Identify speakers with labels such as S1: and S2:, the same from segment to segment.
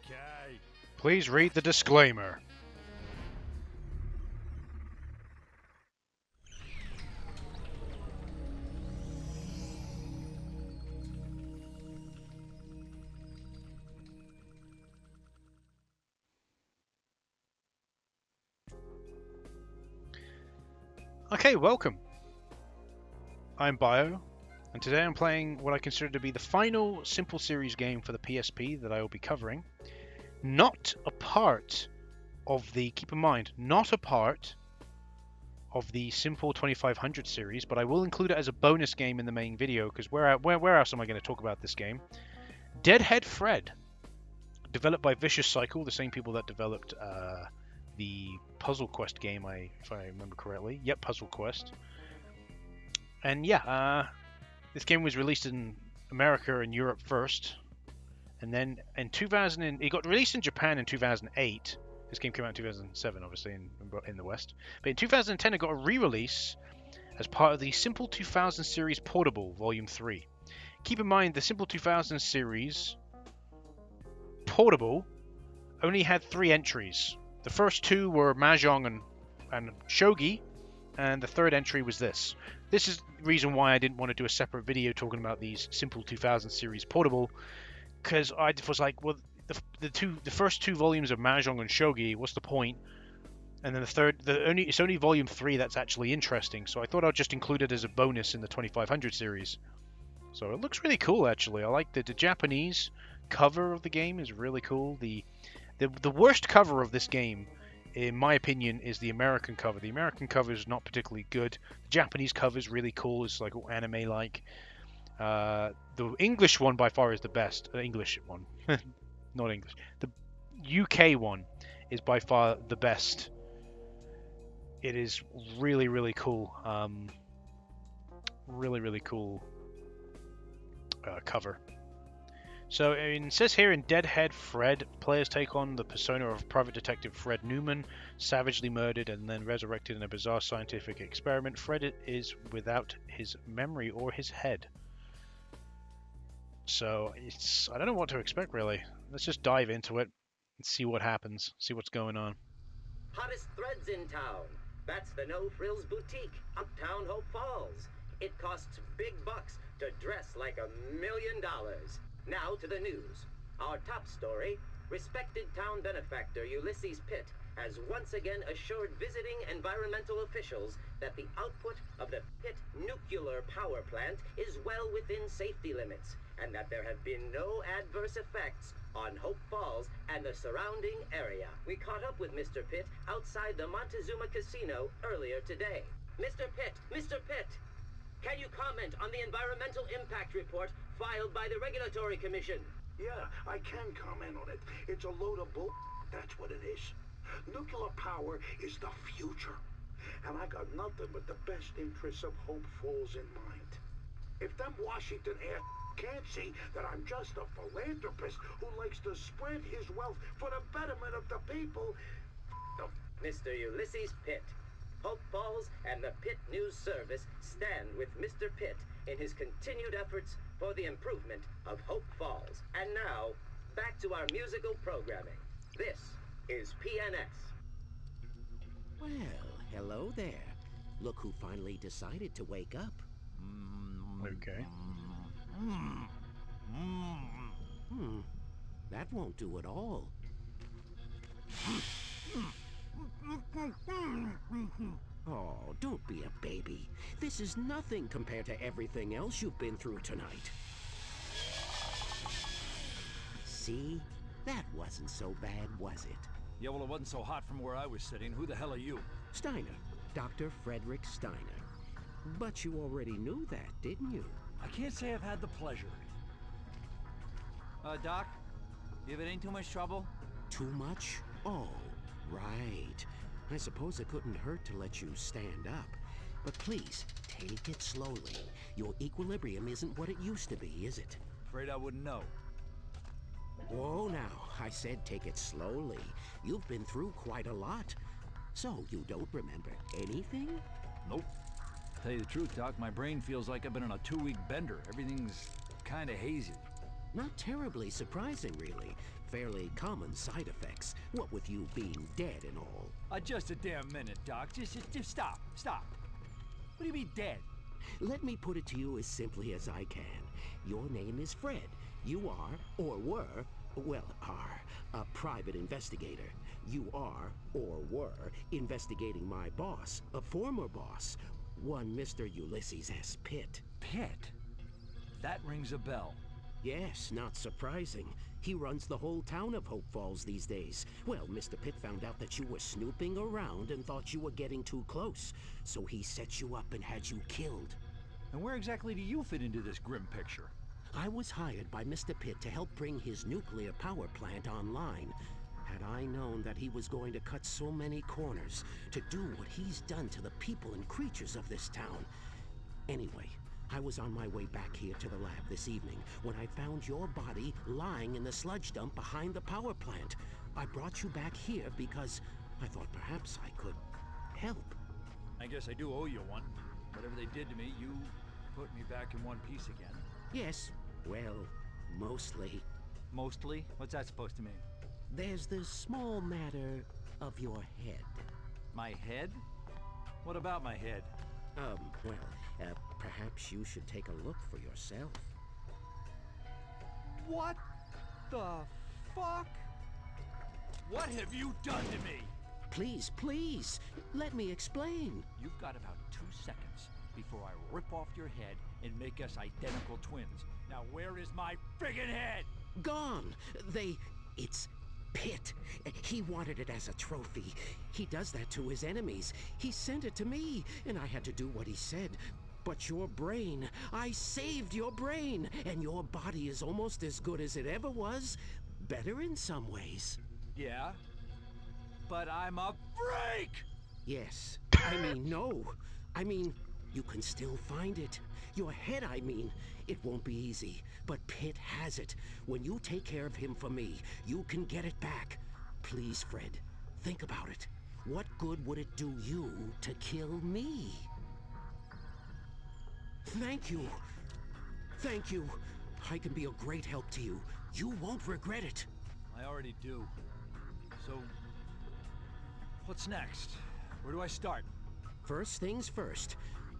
S1: Okay.
S2: Please read the disclaimer. Okay, welcome. I'm Bio, and today I'm playing what I consider to be the final Simple Series game for the PSP that I will be covering. Not a part of the, keep in mind, not a part of the Simple 2500 series, but I will include it as a bonus game in the main video, because where else am I going to talk about this game? Deadhead Fred, developed by Vicious Cycle, the same people that developed the Puzzle Quest game, if I remember correctly. Yep, Puzzle Quest. And yeah, this game was released in America and Europe first, and then in it got released in Japan in 2008. This game came out in 2007, obviously, in the West. But in 2010, it got a re-release as part of the Simple 2000 series Portable, Volume 3. Keep in mind, the Simple 2000 series Portable only had 3 entries. The first 2 were Mahjong and Shogi, and the third entry was this. This is the reason why I didn't want to do a separate video talking about these Simple 2000 series Portable, because I was like, well, the first 2 volumes of Mahjong and Shogi, what's the point? And then it's only volume 3 that's actually interesting, so I thought I'd just include it as a bonus in the 2500 series. So it looks really cool, actually. I like the Japanese cover of the game is really cool. The worst cover of this game, in my opinion, is the American cover. The American cover is not particularly good. The Japanese cover is really cool. It's like anime-like. The English one by far is the best. English one, not English. The UK one is by far the best. It is really, really cool. Really cool cover. So it says here in Deadhead Fred, players take on the persona of private detective Fred Newman, savagely murdered and then resurrected in a bizarre scientific experiment. Fred is without his memory or his head. So I don't know what to expect, really. Let's just dive into it and see what happens, see what's going on.
S3: Hottest threads in town. That's the No Frills Boutique, uptown Hope Falls. It costs big bucks to dress like $1 million. Now to the news. Our top story, respected town benefactor Ulysses Pitt has once again assured visiting environmental officials that the output of the Pitt nuclear power plant is well within safety limits, and that there have been no adverse effects on Hope Falls and the surrounding area. We caught up with Mr. Pitt outside the Montezuma Casino earlier today. Mr. Pitt! Mr. Pitt! Can you comment on the environmental impact report filed by the Regulatory Commission?
S4: Yeah, I can comment on it. It's a load of bull, that's what it is. Nuclear power is the future. And I got nothing but the best interests of Hope Falls in mind. If them Washington air can't see that I'm just a philanthropist who likes to spread his wealth for the betterment of the people,
S3: Mr. Ulysses Pitt. Hope Falls and the Pitt News Service stand with Mr. Pitt in his continued efforts for the improvement of Hope Falls. And now, back to our musical programming. This is PNS.
S5: Well, hello there. Look who finally decided to wake up.
S2: Okay.
S5: That won't do at all. Oh, don't be a baby. This is nothing compared to everything else you've been through tonight. See? That wasn't so bad, was it?
S1: Yeah, well, it wasn't so hot from where I was sitting. Who the hell are you?
S5: Steiner. Dr. Frederick Steiner. But you already knew that, didn't you?
S1: I can't say I've had the pleasure. Doc? If it ain't too much trouble?
S5: Too much? Oh, right. I suppose it couldn't hurt to let you stand up. But please, take it slowly. Your equilibrium isn't what it used to be, is it?
S1: Afraid I wouldn't know.
S5: Whoa now, I said take it slowly. You've been through quite a lot. So you don't remember anything?
S1: Nope. Tell you the truth, Doc, my brain feels like I've been on a 2-week bender. Everything's kinda hazy.
S5: Not terribly surprising, really. Fairly common side effects, what with you being dead and all.
S1: Just a damn minute, Doc. Just stop. Stop. What do you mean dead?
S5: Let me put it to you as simply as I can. Your name is Fred. You are, or were, well, are, a private investigator. You are, or were, investigating my boss, a former boss, one Mr. Ulysses S. Pitt.
S1: Pitt? That rings a bell.
S5: Yes, not surprising. He runs the whole town of Hope Falls these days. Well, Mr. Pitt found out that you were snooping around and thought you were getting too close. So he set you up and had you killed.
S1: And where exactly do you fit into this grim picture?
S5: I was hired by Mr. Pitt to help bring his nuclear power plant online. Had I known that he was going to cut so many corners to do what he's done to the people and creatures of this town. Anyway, I was on my way back here to the lab this evening when I found your body lying in the sludge dump behind the power plant. I brought you back here because I thought perhaps I could help.
S1: I guess I do owe you one. Whatever they did to me, you put me back in one piece again.
S5: Yes, well, mostly.
S1: Mostly? What's that supposed to mean?
S5: There's the small matter of your head.
S1: My head? What about my head?
S5: Perhaps you should take a look for yourself.
S1: What the fuck? What have you done to me?
S5: Please, please, let me explain.
S1: You've got about 2 seconds before I rip off your head and make us identical twins. Now where is my friggin' head?
S5: Gone. It's Pitt. He wanted it as a trophy. He does that to his enemies. He sent it to me, and I had to do what he said. But your brain, I saved your brain, and your body is almost as good as it ever was. Better in some ways.
S1: Yeah? But I'm a freak!
S5: Yes. No. You can still find it. Your head, It won't be easy, but Pitt has it. When you take care of him for me, you can get it back. Please, Fred, think about it. What good would it do you to kill me? Thank you. Thank you. I can be a great help to you. You won't regret it.
S1: I already do. So, what's next? Where do I start?
S5: First things first.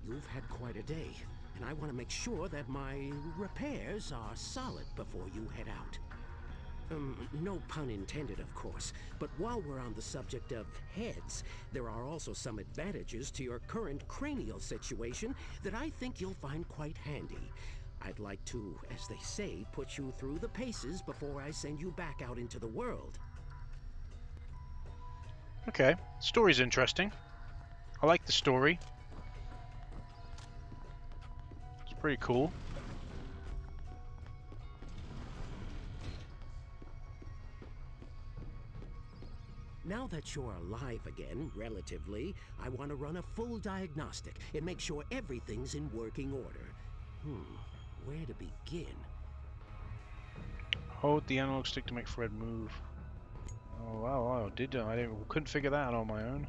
S5: You've had quite a day, and I want to make sure that my repairs are solid before you head out. No pun intended, of course, but while we're on the subject of heads, there are also some advantages to your current cranial situation that I think you'll find quite handy. I'd like to, as they say, put you through the paces before I send you back out into the world.
S2: Okay, story's interesting. I like the story. It's pretty cool.
S5: Now that you're alive again, relatively, I want to run a full diagnostic and make sure everything's in working order. Where to begin?
S2: Hold the analog stick to make Fred move. Oh wow, I couldn't figure that out on my own.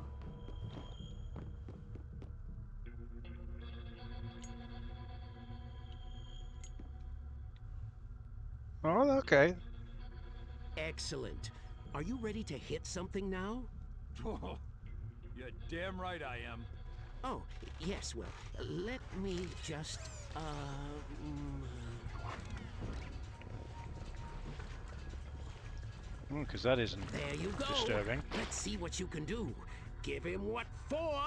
S2: Oh, okay.
S5: Excellent. Are you ready to hit something now?
S1: Oh, you're damn right I am.
S5: Oh, yes, well, let me just,
S2: Because that isn't
S5: there you go.
S2: disturbing.
S5: Let's see what you can do. Give him what for?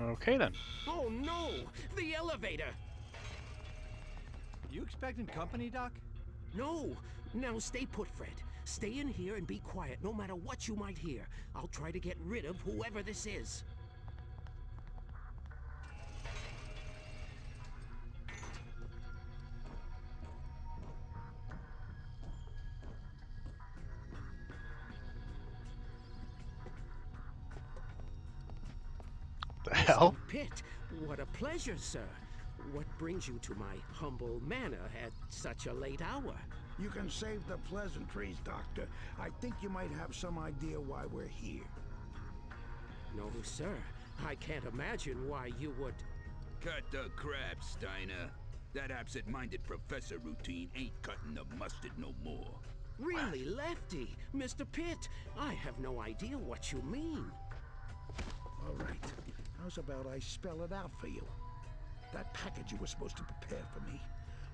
S2: Okay then.
S5: Oh no! The elevator!
S1: You expecting company, Doc?
S5: No! Now stay put, Fred. Stay in here and be quiet no matter what you might hear. I'll try to get rid of whoever this is.
S2: The hell?
S5: Pitt, What a pleasure, sir. What brings you to my humble manor at such a late hour?
S4: You can save the pleasantries, Doctor. I think you might have some idea why we're here.
S5: No, sir. I can't imagine why you would...
S6: Cut the crap, Steiner. That absent-minded professor routine ain't cutting the mustard no more.
S5: Really, Lefty? Mr. Pitt, I have no idea what you mean.
S4: All right. How's about I spell it out for you? That package you were supposed to prepare for me.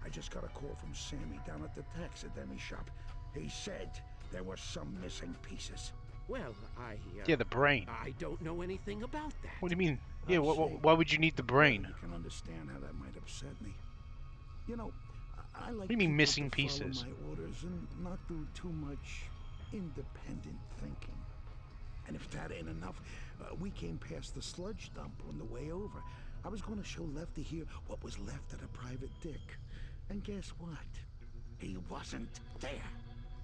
S4: I just got a call from Sammy down at the taxidermy shop. He said there were some missing pieces.
S5: Well,
S2: Yeah, the brain.
S5: I don't know anything about that.
S2: What do you mean? Yeah, why would you need the brain?
S4: You can understand how that might upset me. You know, I like
S2: What do you mean
S4: people
S2: missing
S4: to follow
S2: pieces?
S4: my orders and not do too much independent thinking. And if that ain't enough, we came past the sludge dump on the way over. I was going to show Lefty here what was left of the private dick. And guess what? He wasn't there.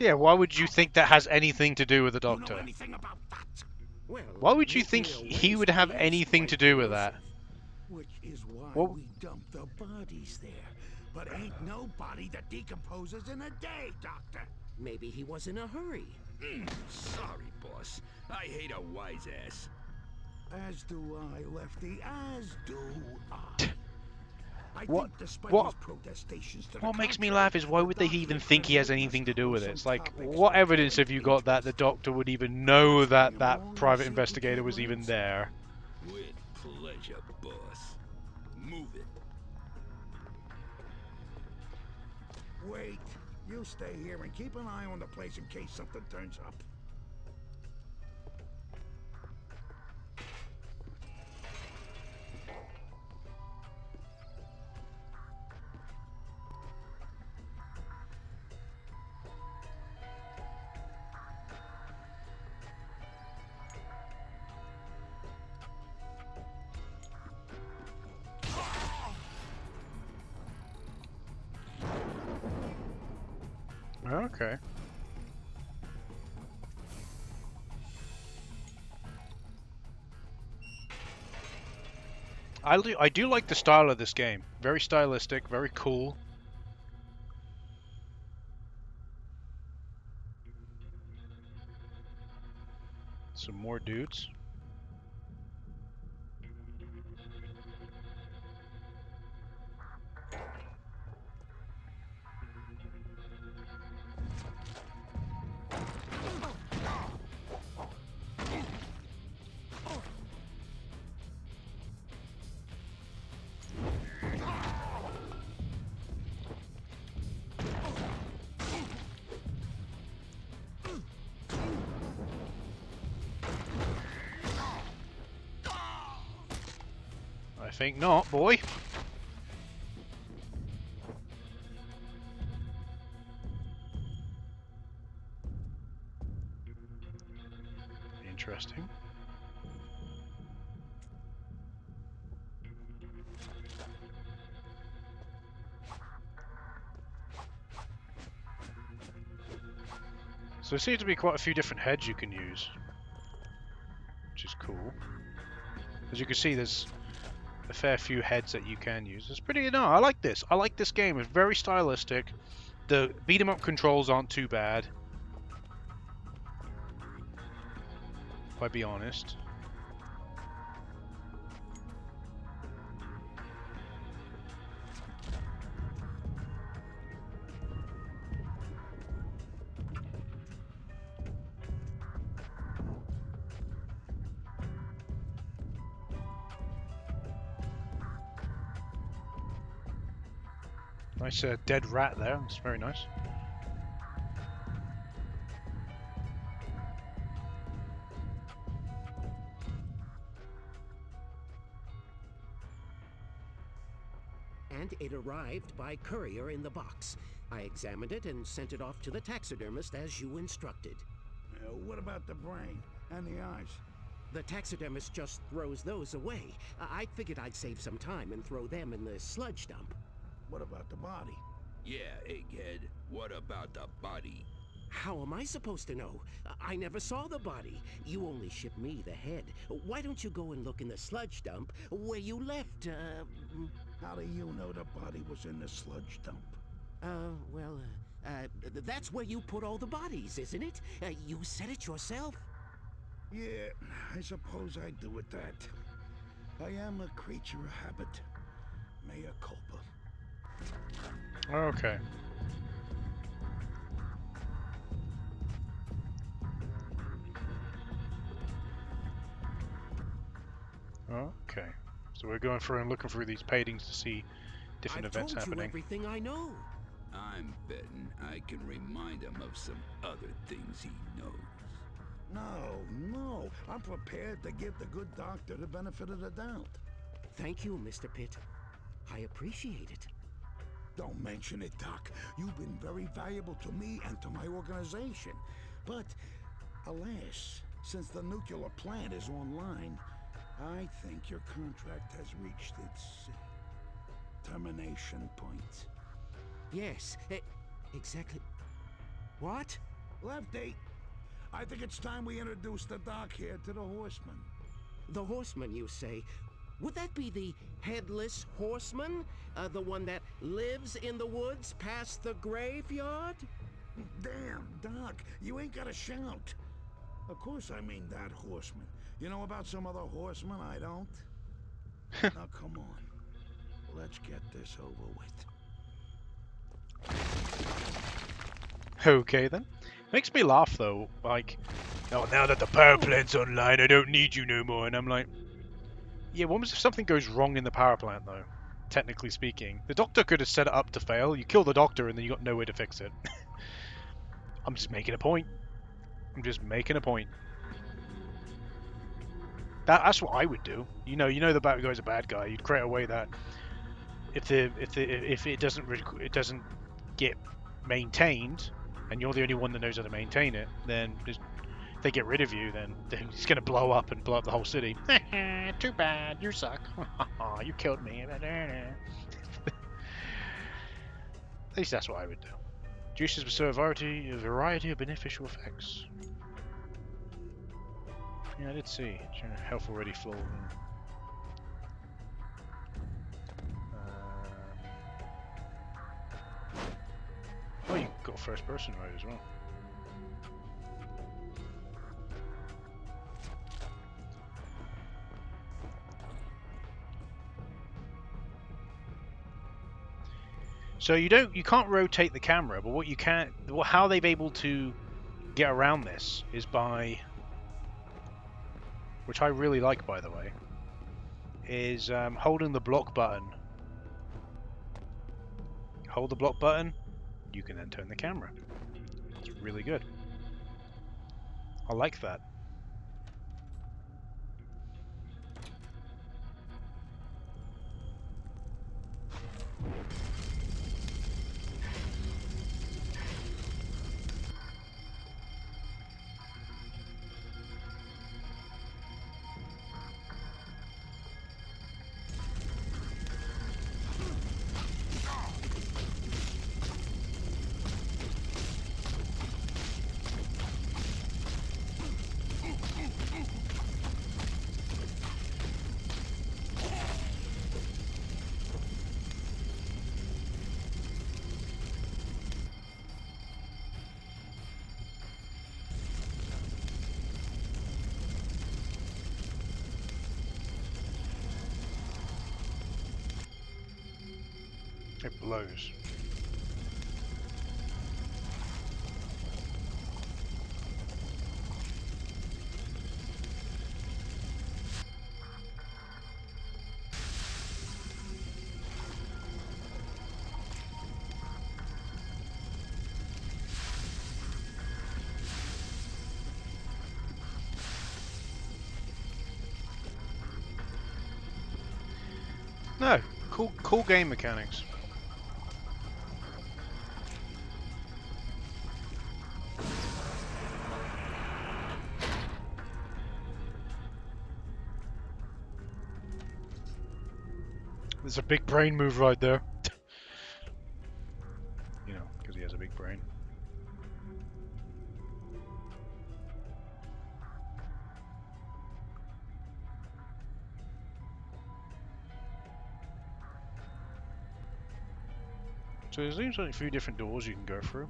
S2: Yeah, why would you think that has anything to do with the
S4: You know
S2: Doctor?
S4: anything about that?
S5: Well,
S2: Why would you think
S5: nuclear
S2: he would
S5: waste
S2: have
S5: is
S2: anything
S5: quite
S2: to do with
S5: corrosive.
S2: that?
S4: Which is why
S2: What-
S4: we dumped the bodies there. But ain't no body that decomposes in a day, Doctor.
S5: Maybe he was in a hurry.
S6: Sorry, boss. I hate a wise ass.
S4: As do I, Lefty. As do I. I
S2: What-
S4: think despite
S2: what-
S4: his protestations to the
S2: What makes me
S4: contrary,
S2: laugh is why would they
S4: the
S2: even
S4: doctor
S2: think he has
S4: credited
S2: anything
S4: us
S2: to do with
S4: on
S2: it? It's
S4: some
S2: like,
S4: topics
S2: what
S4: that
S2: evidence have you got that the
S4: interest
S2: Doctor would even know that that
S4: Along
S2: private
S4: with
S2: investigator was even
S4: secret
S2: there?
S6: With pleasure, boss. Move it.
S4: Wait, you stay here and keep an eye on the place in case something turns up.
S2: Okay. I do like the style of this game. Very stylistic, very cool. Some more dudes. I think not, boy. Interesting. So there seems to be quite a few different heads you can use, which is cool. As you can see, there's a fair few heads that you can use. It's pretty, no, I like this. I like this game. It's very stylistic. The beat 'em up controls aren't too bad, if I be honest. Nice dead rat there. That's very nice.
S5: And it arrived by courier in the box. I examined it and sent it off to the taxidermist as you instructed.
S4: What about the brain and the eyes?
S5: The taxidermist just throws those away. I figured I'd save some time and throw them in the sludge dump.
S4: What about the body?
S6: Yeah, egghead. What about the body?
S5: How am I supposed to know? I never saw the body. You only shipped me the head. Why don't you go and look in the sludge dump where you left,
S4: How do you know the body was in the sludge dump?
S5: well, that's where you put all the bodies, isn't it? You said it yourself.
S4: Yeah, I suppose I do with that. I am a creature of habit. Mea culpa.
S2: Okay. Okay. So we're going through and looking through these paintings to see different
S5: I've
S2: events
S5: told
S2: happening.
S5: you everything I know.
S6: I'm betting I can remind him of some other things he knows.
S4: No. I'm prepared to give the good doctor the benefit of the doubt.
S5: Thank you, Mr. Pitt. I appreciate it.
S4: Don't mention it, Doc. You've been very valuable to me and to my organization. But, alas, since the nuclear plant is online, I think your contract has reached its termination point.
S5: Yes, exactly. What?
S4: Lefty, I think it's time we introduce the Doc here to the Horseman.
S5: The horseman, you say? Would that be the headless horseman? The one that lives in the woods past the graveyard?
S4: Damn, Doc, you ain't gotta shout. Of course I mean that horseman. You know about some other horseman I don't? Now come on. Let's get this over with.
S2: Okay then. Makes me laugh though, like, oh, now that the power plant's online, I don't need you no more. And I'm like, yeah, what was if something goes wrong in the power plant though? Technically speaking, the doctor could have set it up to fail. You kill the doctor and then you got no way to fix it. I'm just making a point. I'm just making a point. That's what I would do. You know the bad guy's a bad guy. You'd create a way that if it doesn't get maintained, and you're the only one that knows how to maintain it, then if they get rid of you, then it's going to blow up and blow up the whole city. Too bad, you suck. You killed me. At least that's what I would do. Juices bestow a variety of beneficial effects. Yeah, I did see. Health already full. Oh, you got first person mode as well. So you can't rotate the camera, but what you can, how they've able to get around this is by, which I really like by the way, is holding the block button. Hold the block button, you can then turn the camera. It's really good. I like that. It blows. No, cool game mechanics. There's a big brain move right there. You know, because he has a big brain. So there's a few different doors you can go through.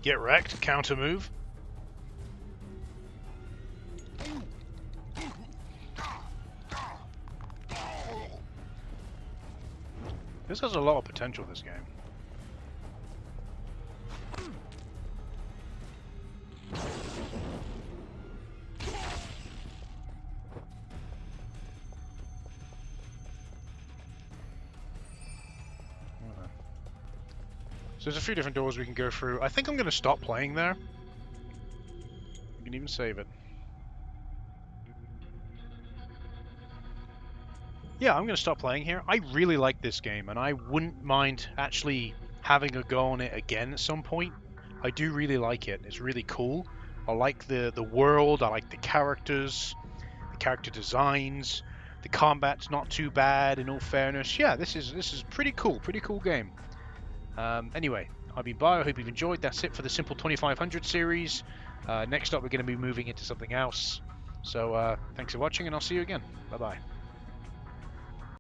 S2: Get wrecked, counter move. This has a lot of potential, this game. So there's a few different doors we can go through. I think I'm going to stop playing there. You can even save it. Yeah, I'm going to stop playing here. I really like this game, and I wouldn't mind actually having a go on it again at some point. I do really like it. It's really cool. I like the world. I like the characters, the character designs. The combat's not too bad, in all fairness. Yeah, this is pretty cool. Pretty cool game. Anyway, I've been Bio. I hope you've enjoyed. That's it for the Simple 2500 series. Next up, we're going to be moving into something else. So thanks for watching, and I'll see you again. Bye-bye.